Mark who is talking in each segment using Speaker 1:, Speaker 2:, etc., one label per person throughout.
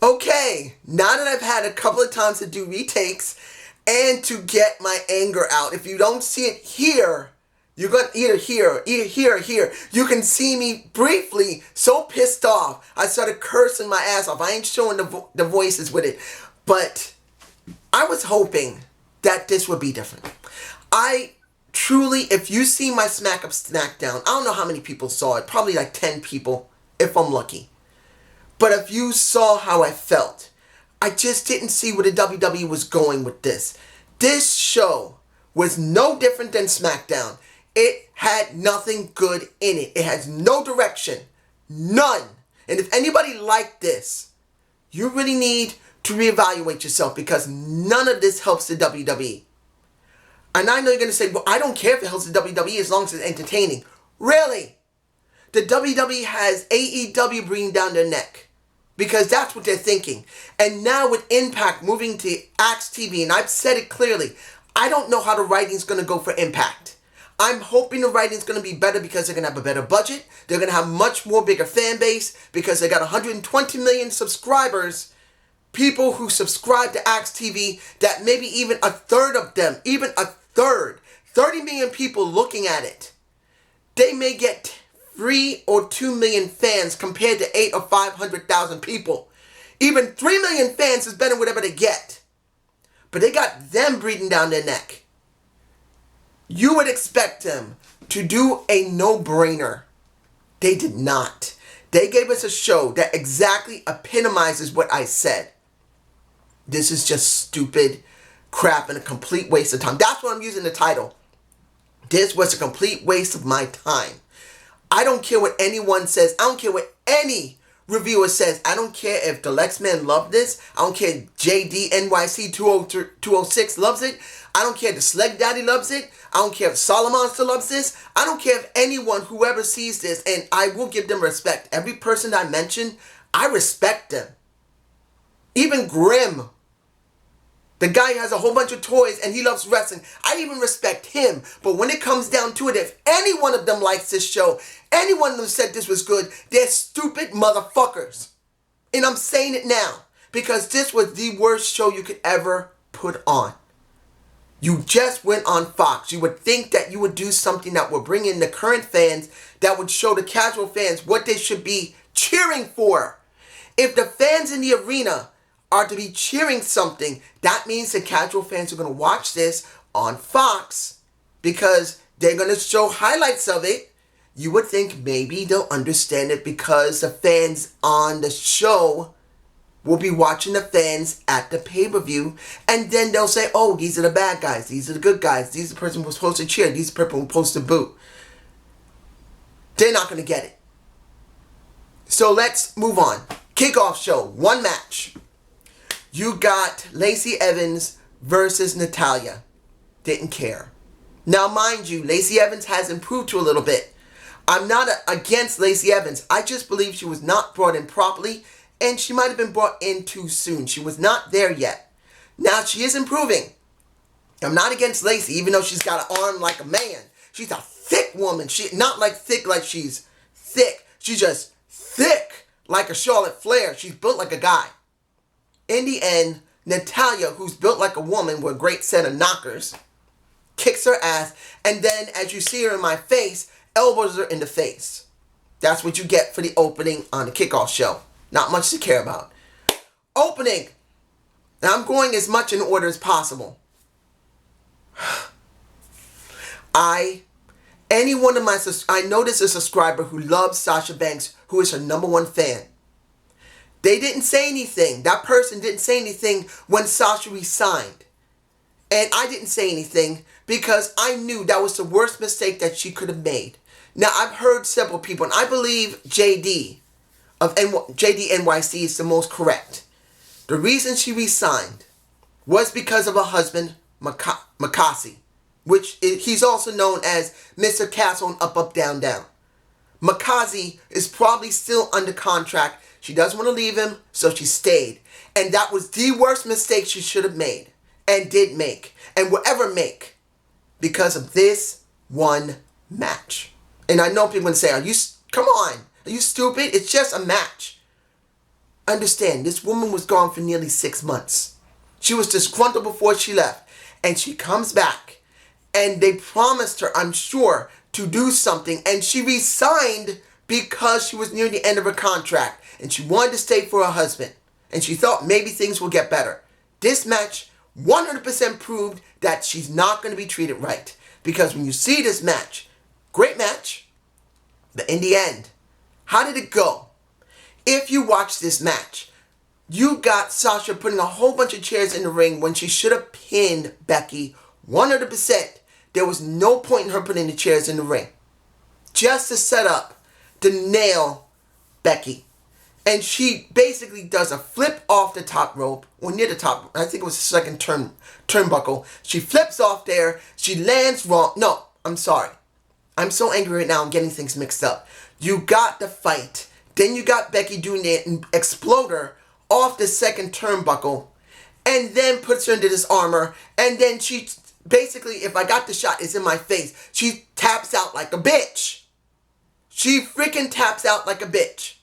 Speaker 1: Okay, now that I've had a couple of times to do retakes and to get my anger out, if you don't see it here, you're going to either here or here. You can see me briefly so pissed off. I started cursing my ass off. I ain't showing the voices with it. But I was hoping that this would be different. I truly, if you see my Smack Up Snackdown, I don't know how many people saw it. Probably like 10 people, if I'm lucky. But if you saw how I felt, I just didn't see where the WWE was going with this. This show was no different than SmackDown. It had nothing good in it. It has no direction. None. And if anybody liked this, you really need to reevaluate yourself because none of this helps the WWE. And I know you're going to say, well, I don't care if it helps the WWE as long as it's entertaining. Really? The WWE has AEW breathing down their neck. Because that's what they're thinking. And now with Impact moving to Axe TV, and I've said it clearly, I don't know how the writing's going to go for Impact. I'm hoping the writing's going to be better because they're going to have a better budget. They're going to have much more bigger fan base because they got 120 million subscribers. People who subscribe to Axe TV, that maybe even a third of them, even a third, 30 million people looking at it. They may get 3 or 2 million fans compared to 8 or 500,000 people. Even 3 million fans is better than whatever they get. But they got them breathing down their neck. You would expect them to do a no-brainer. They did not. They gave us a show that exactly epitomizes what I said. This is just stupid crap and a complete waste of time. That's what I'm using the title. This was a complete waste of my time. I don't care what anyone says. I don't care what any reviewer says. I don't care if the Lexman loved this. I don't care if JD NYC 206 loves it. I don't care if the Sleg Daddy loves it. I don't care if Solomon still loves this. I don't care if anyone, whoever sees this, and I will give them respect. Every person I mentioned, I respect them. Even Grim. The guy has a whole bunch of toys and he loves wrestling. I even respect him. But when it comes down to it, if any one of them likes this show, any one of them said this was good, they're stupid motherfuckers. And I'm saying it now because this was the worst show you could ever put on. You just went on Fox. You would think that you would do something that would bring in the current fans, that would show the casual fans what they should be cheering for. If the fans in the arena are to be cheering something, that means the casual fans are going to watch this on Fox because they're going to show highlights of it. You would think maybe they'll understand it because the fans on the show will be watching the fans at the pay-per-view, and then they'll say, oh, these are the bad guys, these are the good guys, these are the person who's supposed to cheer, these are the person who's supposed to boo. They're not going to get it. So let's move on. Kickoff show, one match. You got Lacey Evans versus Natalya. Didn't care. Now, mind you, Lacey Evans has improved to a little bit. I'm not against Lacey Evans. I just believe she was not brought in properly, and she might have been brought in too soon. She was not there yet. Now, she is improving. I'm not against Lacey, even though she's got an arm like a man. She's a thick woman. She not like thick like she's thick. She's just thick like a Charlotte Flair. She's built like a guy. In the end, Natalya, who's built like a woman with a great set of knockers, kicks her ass, and then, as you see her in my face, elbows her in the face. That's what you get for the opening on the kickoff show. Not much to care about. Opening. And I'm going as much in order as possible. I noticed a subscriber who loves Sasha Banks, who is her #1 fan. They didn't say anything. That person didn't say anything when Sasha resigned. And I didn't say anything because I knew that was the worst mistake that she could have made. Now, I've heard several people, and I believe JD NYC is the most correct. The reason she resigned was because of her husband, Makasi, which he's also known as Mr. Castle and Up, Up, Down, Down. Makasi is probably still under contract. She doesn't want to leave him, so she stayed. And that was the worst mistake she should have made, and did make, and will ever make, because of this one match. And I know people are going to say, come on, are you stupid? It's just a match. understand, this woman was gone for nearly 6 months. She was disgruntled before she left. And she comes back. And they promised her, I'm sure, to do something. And she resigned because she was near the end of her contract. And she wanted to stay for her husband. And she thought maybe things will get better. This match 100% proved that she's not going to be treated right. Because when you see this match, great match, but in the end, how did it go? If you watch this match, you got Sasha putting a whole bunch of chairs in the ring when she should have pinned Becky 100%. There was no point in her putting the chairs in the ring. Just to set up to nail Becky. And she basically does a flip off the top rope, or near the top, I think it was the second turnbuckle. She flips off there, she lands wrong. No, I'm sorry. I'm so angry right now, I'm getting things mixed up. You got the fight, then you got Becky doing the exploder off the second turnbuckle, and then puts her into this armor, and then she, basically, if I got the shot, it's in my face. She taps out like a bitch. She freaking taps out like a bitch.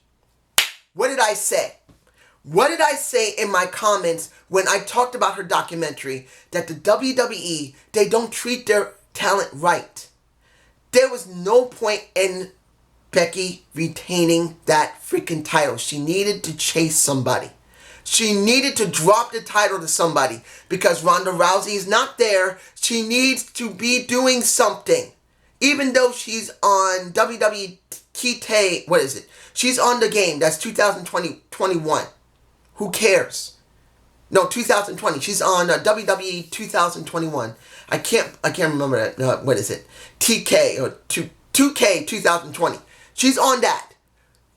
Speaker 1: What did I say? What did I say in my comments when I talked about her documentary? That the WWE, they don't treat their talent right. There was no point in Becky retaining that freaking title. She needed to chase somebody. She needed to drop the title to somebody. Because Ronda Rousey is not there. She needs to be doing something. Even though she's on WWE Kite, what is it? She's on the game. That's 2020-21. Who cares? No, 2020. She's on WWE 2021. I can't remember that. What is it? TK or 2K 2020. She's on that.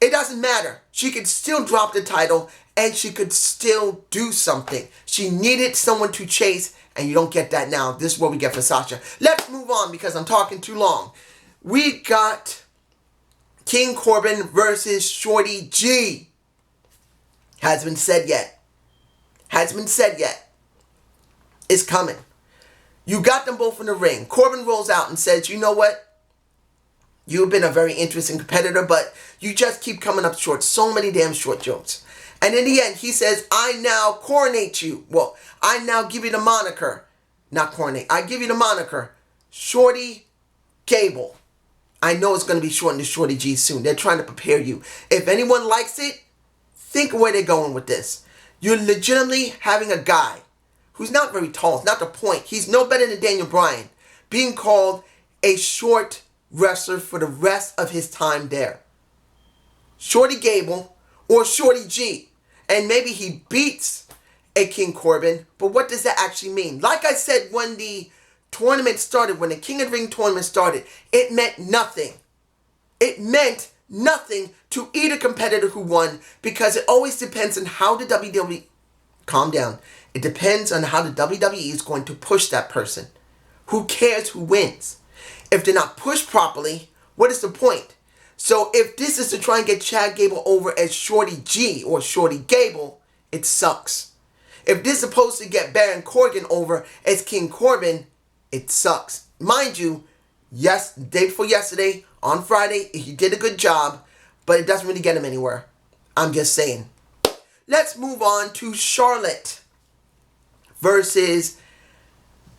Speaker 1: It doesn't matter. She could still drop the title and she could still do something. She needed someone to chase, and you don't get that now. This is what we get for Sasha. Let's move on because I'm talking too long. We got King Corbin versus Shorty G. Hasn't been said yet. Hasn't been said yet. It's coming. You got them both in the ring. Corbin rolls out and says, you know what? You've been a very interesting competitor, but you just keep coming up short. So many damn short jokes. And in the end, he says, I now coronate you. Well, I now give you the moniker. Not coronate. I give you the moniker. Shorty Gable. I know it's going to be shortened to Shorty G soon. They're trying to prepare you. If anyone likes it, think of where they're going with this. You're legitimately having a guy who's not very tall. It's not the point. He's no better than Daniel Bryan being called a short wrestler for the rest of his time there. Shorty Gable or Shorty G. And maybe he beats a King Corbin. But what does that actually mean? Like I said when the tournament started, when the King of the Ring tournament started, it meant nothing. It meant nothing to either competitor who won, because it always depends on how the WWE... Calm down. It depends on how the WWE is going to push that person. Who cares who wins? If they're not pushed properly, what is the point? So if this is to try and get Chad Gable over as Shorty G or Shorty Gable, it sucks. If this is supposed to get Baron Corbin over as King Corbin, it sucks. Mind you, yes, day before yesterday, on Friday, he did a good job, but it doesn't really get him anywhere. I'm just saying. Let's move on to Charlotte versus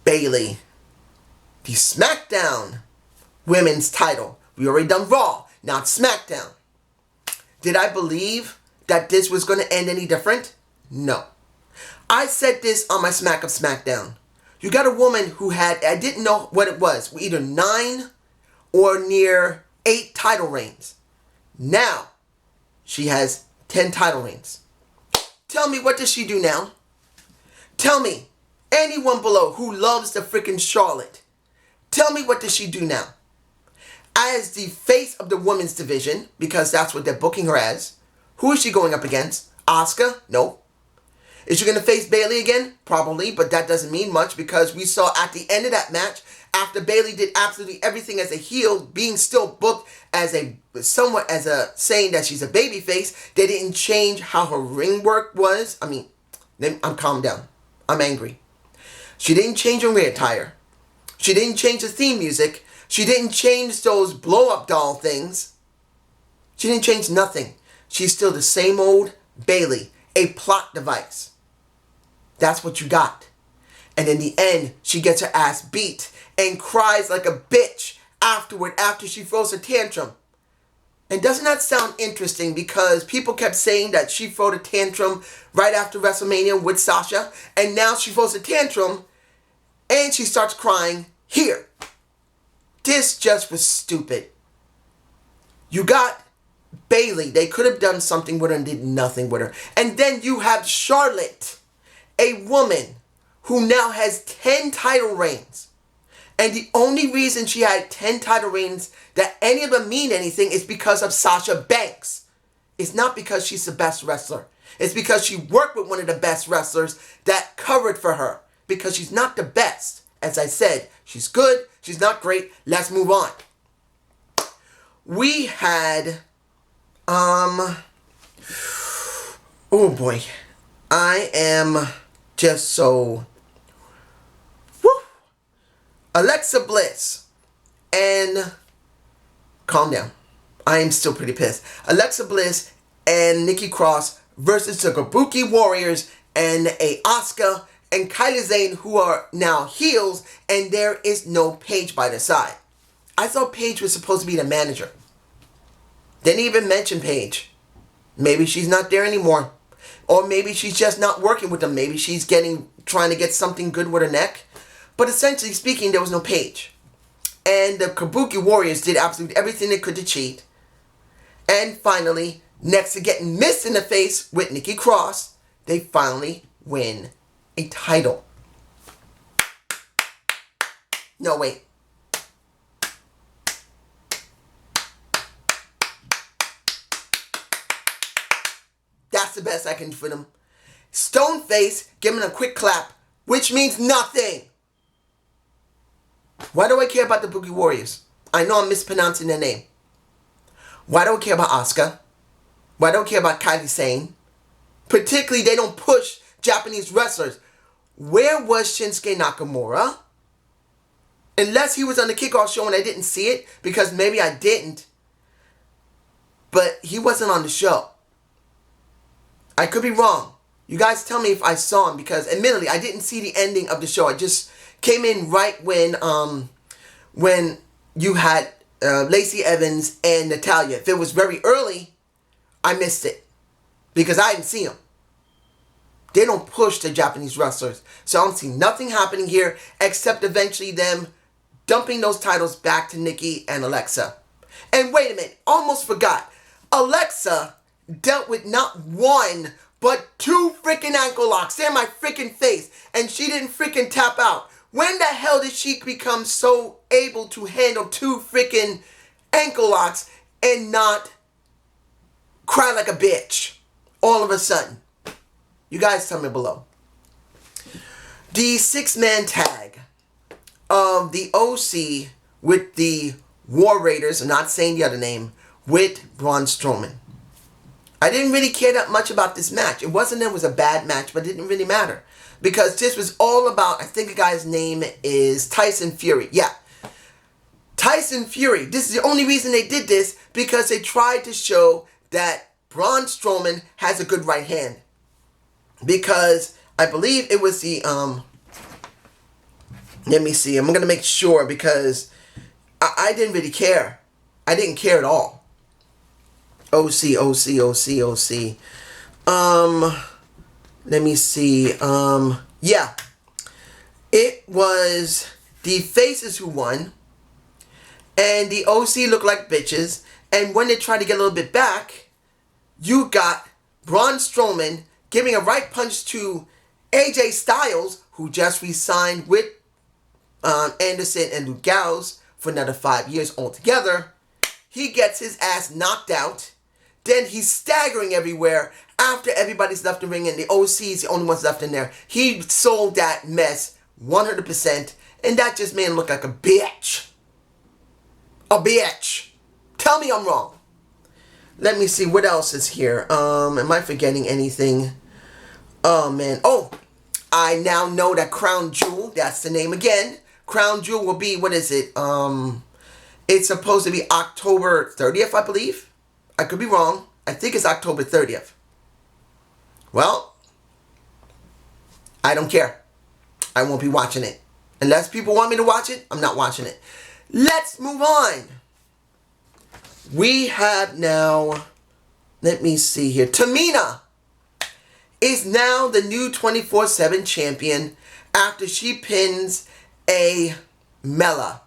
Speaker 1: Bayley. The SmackDown Women's title. We already done Raw. Now it's SmackDown. Did I believe that this was going to end any different? No. I said this on my Smack of SmackDown. You got a woman who had, I didn't know what it was, either 9 or near 8 title reigns. Now, she has 10 title reigns. Tell me, what does she do now? Tell me, anyone below who loves the freaking Charlotte, tell me, what does she do now? As the face of the women's division, because that's what they're booking her as, who is she going up against? Asuka? No. Is she going to face Bayley again? Probably, but that doesn't mean much, because we saw at the end of that match, after Bayley did absolutely everything as a heel, being still booked as somewhat as a saying that she's a babyface, they didn't change how her ring work was. I'm calmed down. I'm angry. She didn't change her ring attire. She didn't change the theme music. She didn't change those blow-up doll things. She didn't change nothing. She's still the same old Bayley, a plot device. That's what you got. And in the end, she gets her ass beat and cries like a bitch afterward after she throws a tantrum. And doesn't that sound interesting? Because people kept saying that she threw a tantrum right after WrestleMania with Sasha. And now she throws a tantrum and she starts crying here. This just was stupid. You got Bayley. They could have done something with her and did nothing with her. And then you have Charlotte, a woman who now has 10 title reigns. And the only reason she had 10 title reigns that any of them mean anything is because of Sasha Banks. It's not because she's the best wrestler. It's because she worked with one of the best wrestlers that covered for her. Because she's not the best. As I said, she's good, she's not great. Let's move on. We had, oh boy. I am just so, Alexa Bliss and, calm down, I am still pretty pissed. Alexa Bliss and Nikki Cross versus the Kabuki Warriors and a Asuka and Kairi Sane, who are now heels, and there is no Paige by their side. I thought Paige was supposed to be the manager. Didn't even mention Paige. Maybe she's not there anymore. Or maybe she's just not working with them. Maybe she's trying to get something good with her neck. But essentially speaking, there was no Paige. And the Kabuki Warriors did absolutely everything they could to cheat. And finally, next to getting missed in the face with Nikki Cross, they finally win a title. No, wait. That's the best I can do for them. Stoneface giving a quick clap, which means nothing. Why do I care about the Kabuki Warriors? I know I'm mispronouncing their name. Why do I care about Asuka? Why do I care about Kairi Sane? Particularly, they don't push Japanese wrestlers. Where was Shinsuke Nakamura? Unless he was on the kickoff show and I didn't see it, because maybe I didn't. But he wasn't on the show. I could be wrong. You guys tell me if I saw him, because admittedly I didn't see the ending of the show. I just came in right when you had Lacey Evans and Natalya. If it was very early, I missed it because I didn't see him. They don't push the Japanese wrestlers, so I don't see nothing happening here except eventually them dumping those titles back to Nikki and Alexa. And wait a minute, almost forgot. Alexa dealt with not one, but 2 freaking ankle locks. They're in my freaking face. And she didn't freaking tap out. When the hell did she become so able to handle 2 freaking ankle locks and not cry like a bitch all of a sudden? You guys tell me below. The 6-man tag of the OC with the War Raiders, I'm not saying the other name, with Braun Strowman. I didn't really care that much about this match. It wasn't that it was a bad match, but it didn't really matter. Because this was all about, I think the guy's name is Tyson Fury. Yeah. Tyson Fury. This is the only reason they did this, because they tried to show that Braun Strowman has a good right hand. Because I believe it was the, let me see. I'm going to make sure, because I didn't really care. I didn't care at all. OC. Let me see. Yeah. It was the faces who won. And the OC looked like bitches. And when they tried to get a little bit back, you got Braun Strowman giving a right punch to AJ Styles, who just re-signed with Anderson and Luke Gallows for another 5 years altogether. He gets his ass knocked out. Then he's staggering everywhere after everybody's left the ring and the OC is the only ones left in there. He sold that mess 100%, and that just made him look like a bitch. A bitch. Tell me I'm wrong. Let me see what else is here. Am I forgetting anything? Oh, man. Oh, I now know that Crown Jewel, that's the name again. Crown Jewel will be, what is it? It's supposed to be October 30th, I believe. I could be wrong. I think it's October 30th. Well, I don't care. I won't be watching it. Unless people want me to watch it, I'm not watching it. Let's move on. We have now, let me see here. Tamina is now the new 24/7 champion after she pins a Mela.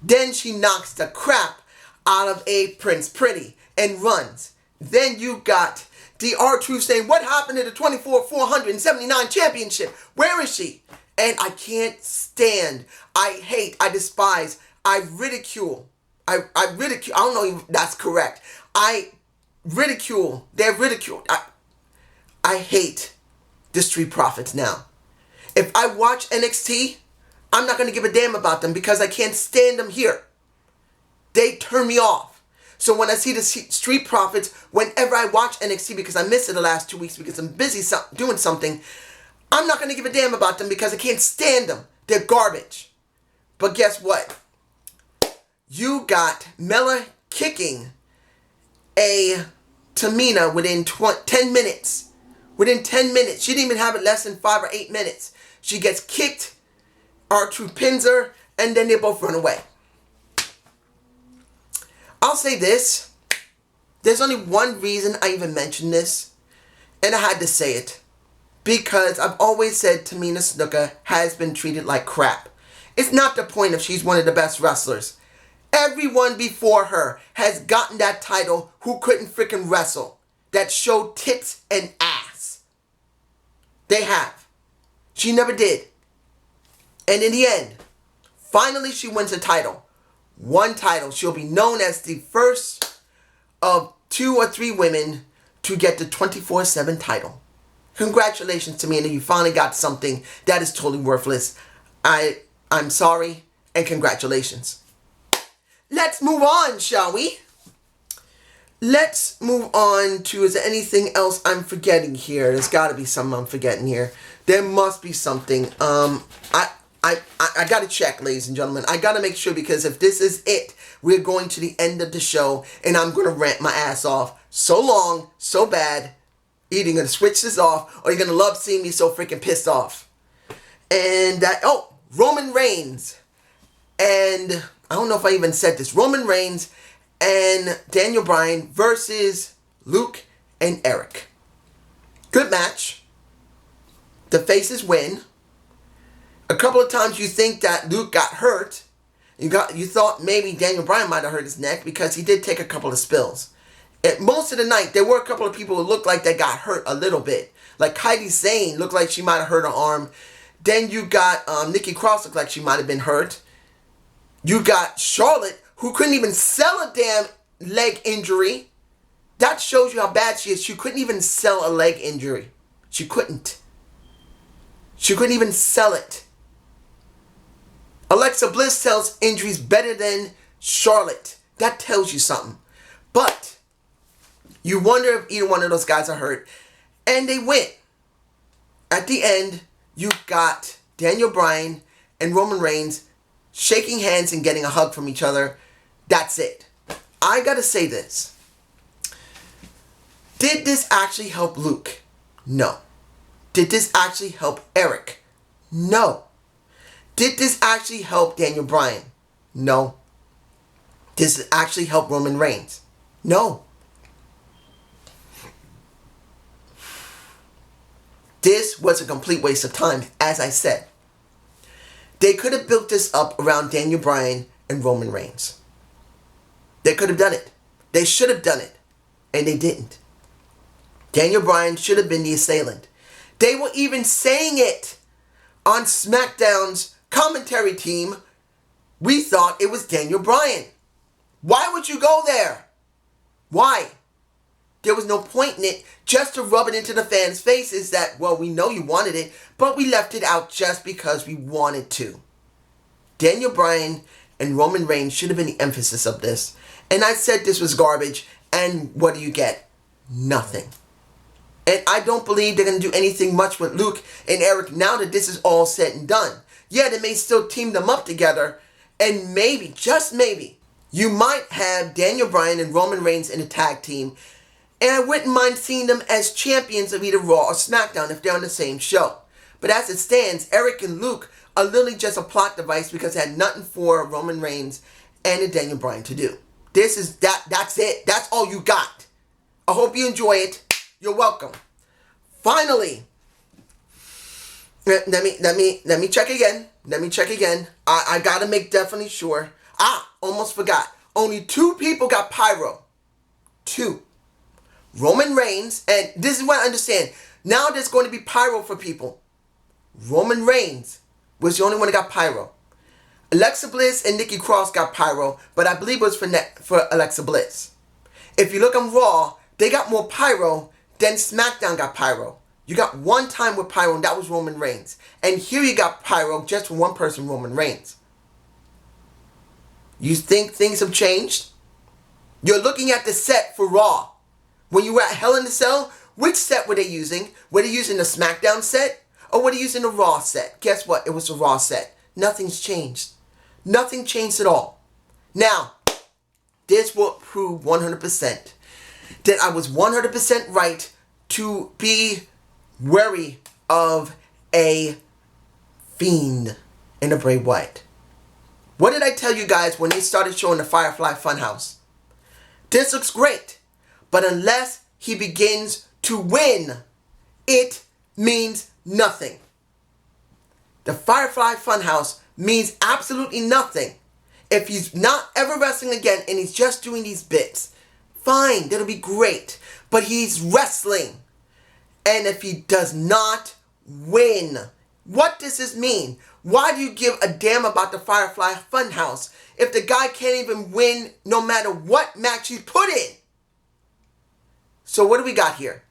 Speaker 1: Then she knocks the crap out of a Prince Pretty and runs. Then you got the R-Truth saying, what happened to the 479 championship? Where is she? And I can't stand, I hate, I despise, I ridicule. I don't know if that's correct. They're ridiculed. I hate the Street Profits now. If I watch NXT, I'm not going to give a damn about them because I can't stand them here. They turn me off. So when I see the Street Profits, whenever I watch NXT, because I missed it the last 2 weeks because I'm busy doing something, I'm not going to give a damn about them because I can't stand them. They're garbage. But guess what? You got Mela kicking a Tamina within 10 minutes. Within 10 minutes. She didn't even have it less than 5 or 8 minutes. She gets kicked. R-Truth pins her. And then they both run away. I'll say this. There's only one reason I even mentioned this. And I had to say it. Because I've always said Tamina Snuka has been treated like crap. It's not the point if she's one of the best wrestlers. Everyone before her has gotten that title who couldn't freaking wrestle. That showed tits and ass. They have. She never did. And in the end, finally she wins a title. One title. She'll be known as the first of 2 or 3 women to get the 24/7 title. Congratulations to me, and you finally got something that is totally worthless. I'm sorry, and congratulations. Let's move on, shall we? Let's move on to, is there anything else I'm forgetting here? There's got to be something I'm forgetting here. There must be something. I got to check, ladies and gentlemen. I got to make sure, because if this is it, we're going to the end of the show, and I'm going to rant my ass off so long, so bad. Either you're going to switch this off, or you're going to love seeing me so freaking pissed off. And Roman Reigns. And I don't know if I even said this. Roman Reigns and Daniel Bryan versus Luke and Eric. Good match. The faces win. A couple of times you think that Luke got hurt. You thought maybe Daniel Bryan might have hurt his neck because he did take a couple of spills. At most of the night, there were a couple of people who looked like they got hurt a little bit. Like Kairi Sane looked like she might have hurt her arm. Then you got Nikki Cross looked like she might have been hurt. You got Charlotte, who couldn't even sell a damn leg injury. That shows you how bad she is. She couldn't even sell a leg injury. She couldn't. She couldn't even sell it. Alexa Bliss sells injuries better than Charlotte. That tells you something. But you wonder if either one of those guys are hurt. And they win. At the end, you got Daniel Bryan and Roman Reigns shaking hands and getting a hug from each other. That's it. I gotta say this. Did this actually help Luke? No. Did this actually help Eric? No. Did this actually help Daniel Bryan? No. Did this actually help Roman Reigns? No. This was a complete waste of time, as I said. They could have built this up around Daniel Bryan and Roman Reigns. They could have done it. They should have done it. And they didn't. Daniel Bryan should have been the assailant. They were even saying it on SmackDown's commentary team. We thought it was Daniel Bryan. Why would you go there? Why? There was no point in it, just to rub it into the fans' faces that, well, we know you wanted it, but we left it out just because we wanted to. Daniel Bryan and Roman Reigns should have been the emphasis of this. And I said this was garbage, and what do you get? Nothing. And I don't believe they're going to do anything much with Luke and Eric now that this is all said and done. Yeah, they may still team them up together, and maybe, just maybe, you might have Daniel Bryan and Roman Reigns in a tag team, And I wouldn't mind seeing them as champions of either Raw or SmackDown if they're on the same show. But as it stands, Eric and Luke are literally just a plot device because they had nothing for Roman Reigns and Daniel Bryan to do. That's it. That's all you got. I hope you enjoy it. You're welcome. Finally, let me check again. I gotta make definitely sure. Almost forgot. Only 2 people got pyro. 2. Roman Reigns, and this is what I understand. Now there's going to be pyro for people. Roman Reigns was the only one that got pyro. Alexa Bliss and Nikki Cross got pyro, but I believe it was for Alexa Bliss. If you look on Raw, they got more pyro than SmackDown got pyro. You got one time with pyro, and that was Roman Reigns. And here you got pyro just for one person, Roman Reigns. You think things have changed? You're looking at the set for Raw. When you were at Hell in a Cell, which set were they using? Were they using the SmackDown set? Or were they using the Raw set? Guess what? It was the Raw set. Nothing's changed. Nothing changed at all. Now, this will prove 100% that I was 100% right to be wary of a Fiend in a Bray Wyatt. What did I tell you guys when they started showing the Firefly Funhouse? This looks great, but unless he begins to win, it means nothing. The Firefly Funhouse means absolutely nothing. If he's not ever wrestling again and he's just doing these bits, fine, that'll be great. But he's wrestling. And if he does not win, what does this mean? Why do you give a damn about the Firefly Funhouse if the guy can't even win no matter what match he's put in? So what do we got here?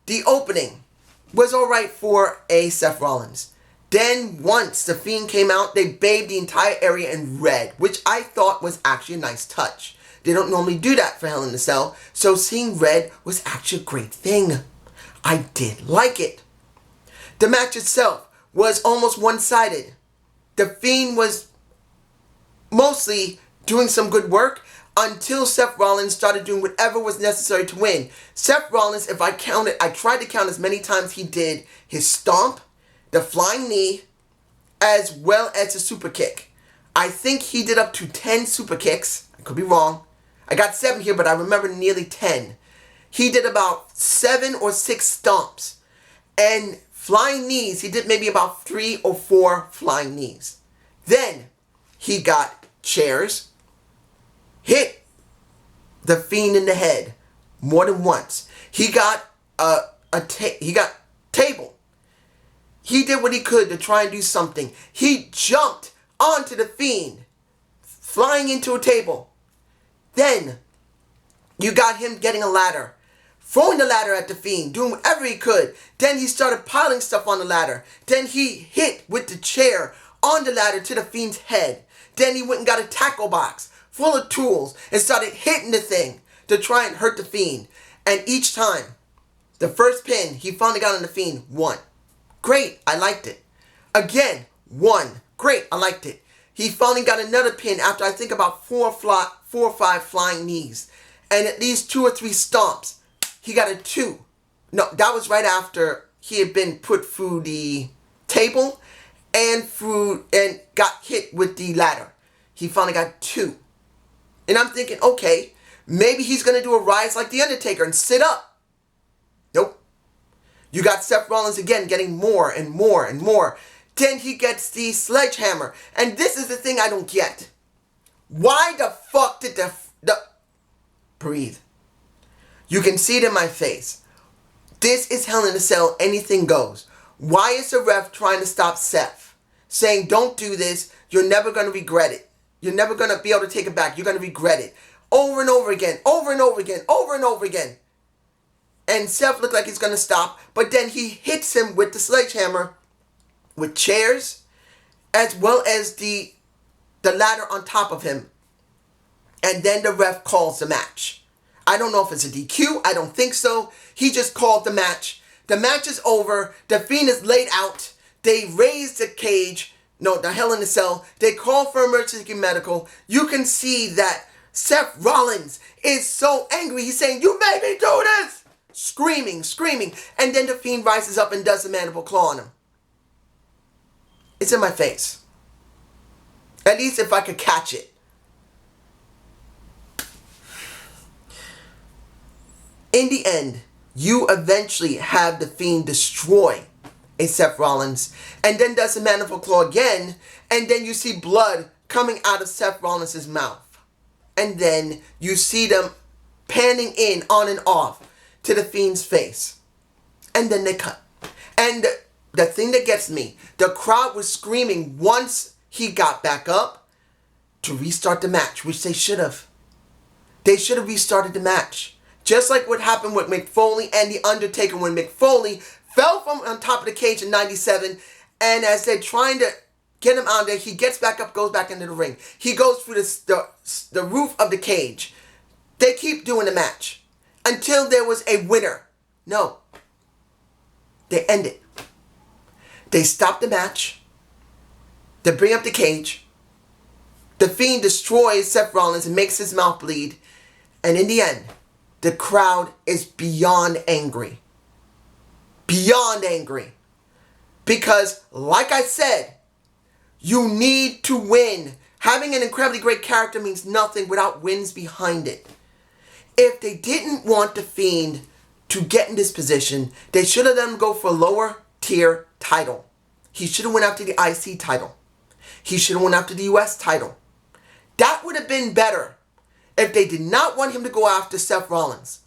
Speaker 1: The opening was alright for a Seth Rollins. Then once the Fiend came out, they bathed the entire area in red, which I thought was actually a nice touch. They don't normally do that for Hell in a Cell, so seeing red was actually a great thing. I did like it. The match itself was almost one-sided. The Fiend was mostly doing some good work until Seth Rollins started doing whatever was necessary to win. Seth Rollins, if I counted, I tried to count as many times he did his stomp, the flying knee, as well as the super kick. I think he did up to 10 super kicks. I could be wrong. I got 7 here, but I remember nearly 10. He did about 7 or 6 stomps. And flying knees, he did maybe about 3 or 4 flying knees. Then he got chairs, hit the Fiend in the head more than once. He got table. He did what he could to try and do something. He jumped onto the Fiend, flying into a table. Then you got him getting a ladder, throwing the ladder at the Fiend, doing whatever he could. Then he started piling stuff on the ladder. Then he hit with the chair on the ladder to the Fiend's head. Then he went and got a tackle box full of tools and started hitting the thing to try and hurt the Fiend. And each time, the first pin he finally got on the Fiend, won. Great, I liked it. Again, won. Great, I liked it. He finally got another pin after I think about 4 or 5 flying knees. And at least 2 or 3 stomps. He got a 2. No, that was right after he had been put through the table and got hit with the ladder. He finally got 2. And I'm thinking, okay, maybe he's going to do a rise like The Undertaker and sit up. Nope. You got Seth Rollins again getting more and more and more. Then he gets the sledgehammer. And this is the thing I don't get. Why the fuck did the breathe. You can see it in my face. This is Hell in a Cell. Anything goes. Why is the ref trying to stop Seth? Saying, don't do this. You're never going to regret it. You're never going to be able to take it back. You're going to regret it. Over and over again. Over and over again. Over and over again. And Seth looked like he's going to stop. But then he hits him with the sledgehammer. With chairs. As well as the ladder on top of him. And then the ref calls the match. I don't know if it's a DQ. I don't think so. He just called the match. The match is over. The Fiend is laid out. They raise the cage. No, the Hell in a Cell. They call for emergency medical. You can see that Seth Rollins is so angry. He's saying, "You made me do this!" Screaming, screaming. And then the Fiend rises up and does the mandible claw on him. It's in my face. At least if I could catch it. In the end, you eventually have the Fiend destroy a Seth Rollins, and then does the mandible claw again, and then you see blood coming out of Seth Rollins' mouth. And then you see them panning in on and off to the Fiend's face. And then they cut. And the thing that gets me, the crowd was screaming once he got back up to restart the match, which they should have. They should have restarted the match. Just like what happened with Mick Foley and The Undertaker when Mick Foley fell from on top of the cage in 97, and as they're trying to get him out there, he gets back up, goes back into the ring. He goes through the roof of the cage. They keep doing the match until there was a winner. No. They end it. They stop the match. They bring up the cage. The Fiend destroys Seth Rollins and makes his mouth bleed. And in the end, the crowd is beyond angry. Beyond angry. Because, like I said, you need to win. Having an incredibly great character means nothing without wins behind it. If they didn't want the Fiend to get in this position, they should have let him go for a lower tier title. He should have went after the IC title. He should have went after the US title. That would have been better if they did not want him to go after Seth Rollins.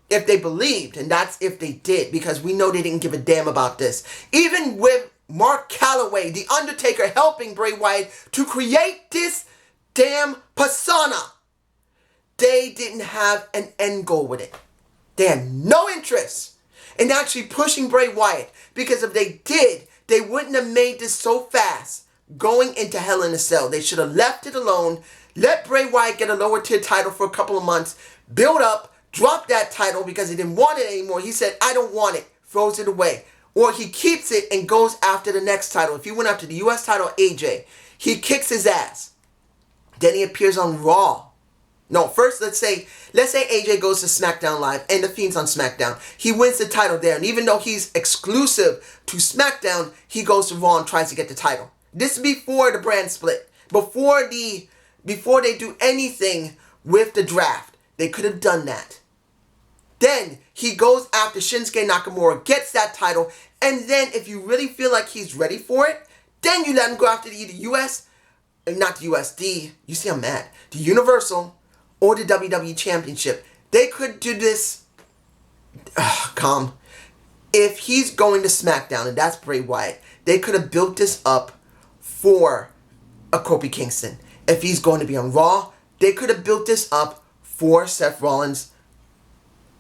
Speaker 1: If they believed, and that's if they did, because we know they didn't give a damn about this. Even with Mark Calloway, The Undertaker, helping Bray Wyatt to create this damn persona, they didn't have an end goal with it. They had no interest in actually pushing Bray Wyatt, because if they did, they wouldn't have made this so fast going into Hell in a Cell. They should have left it alone, let Bray Wyatt get a lower tier title for a couple of months, build up, drop that title because he didn't want it anymore. He said, "I don't want it," throws it away. Or he keeps it and goes after the next title. If he went after the US title, AJ, he kicks his ass. Then he appears on Raw. No, first let's say AJ goes to SmackDown Live and the Fiend's on SmackDown. He wins the title there. And even though he's exclusive to SmackDown, he goes to Raw and tries to get the title. This is before the brand split. Before they do anything with the draft. They could have done that. Then he goes after Shinsuke Nakamura, gets that title, and then if you really feel like he's ready for it, then you let him go after the US, not the USD, you see I'm mad, the Universal or the WWE Championship. They could do this, calm. If he's going to SmackDown, and that's Bray Wyatt, they could have built this up for a Kofi Kingston. If he's going to be on Raw, they could have built this up for Seth Rollins.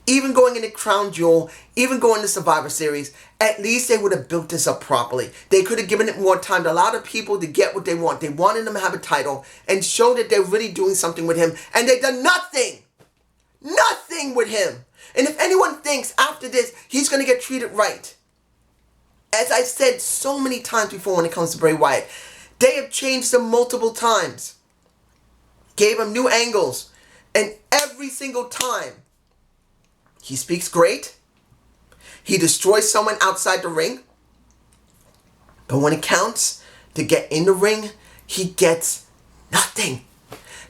Speaker 1: Even going into Crown Jewel, even going to Survivor Series, at least they would have built this up properly. They could have given it more time to allow the people to get what they want. They wanted him to have a title and show that they're really doing something with him. And they've done nothing. Nothing with him. And if anyone thinks after this he's going to get treated right, as I've said so many times before when it comes to Bray Wyatt, they have changed him multiple times. Gave him new angles. And every single time, he speaks great. He destroys someone outside the ring. But when it counts to get in the ring, he gets nothing.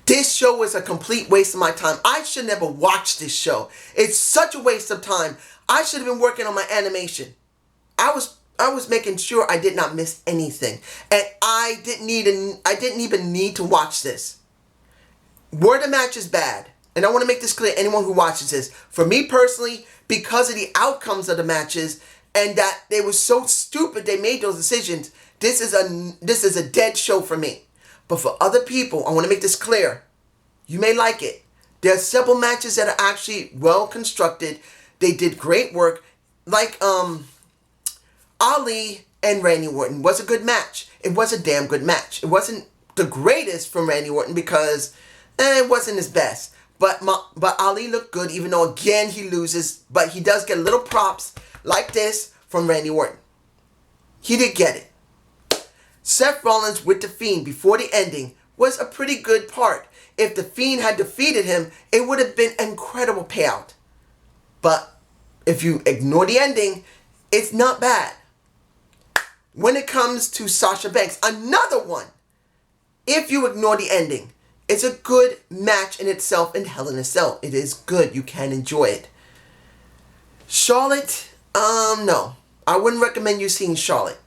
Speaker 1: This show was a complete waste of my time. I should never watch this show. It's such a waste of time. I should have been working on my animation. I was making sure I did not miss anything. And I didn't even need to watch this. Were the matches bad? And I want to make this clear, anyone who watches this. For me personally, because of the outcomes of the matches and that they were so stupid they made those decisions, this is a dead show for me. But for other people, I want to make this clear. You may like it. There are several matches that are actually well constructed. They did great work. Like Ali and Randy Orton was a good match. It was a damn good match. It wasn't the greatest from Randy Orton because it wasn't his best. But Ali looked good, even though, again, he loses. But he does get little props like this from Randy Orton. He did get it. Seth Rollins with the Fiend before the ending was a pretty good part. If the Fiend had defeated him, it would have been an incredible payout. But if you ignore the ending, it's not bad. When it comes to Sasha Banks, another one. If you ignore the ending, it's a good match in itself in Hell in a Cell. It is good. You can enjoy it. Charlotte, no. I wouldn't recommend you seeing Charlotte.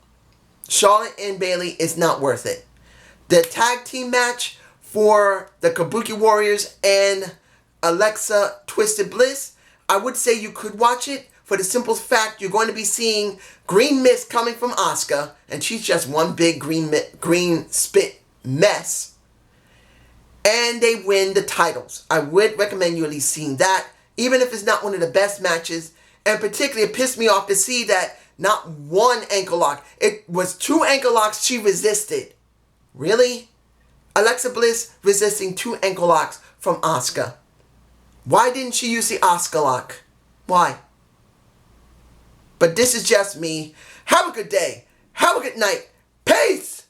Speaker 1: Charlotte and Bayley is not worth it. The tag team match for the Kabuki Warriors and Alexa Twisted Bliss, I would say you could watch it for the simple fact you're going to be seeing green mist coming from Asuka, and she's just one big green spit mess. And they win the titles. I would recommend you at least seeing that, even if it's not one of the best matches. And particularly, it pissed me off to see that not one ankle lock. It was 2 ankle locks she resisted. Really? Alexa Bliss resisting 2 ankle locks from Asuka. Why didn't she use the Asuka lock? Why? But this is just me. Have a good day. Have a good night. Peace!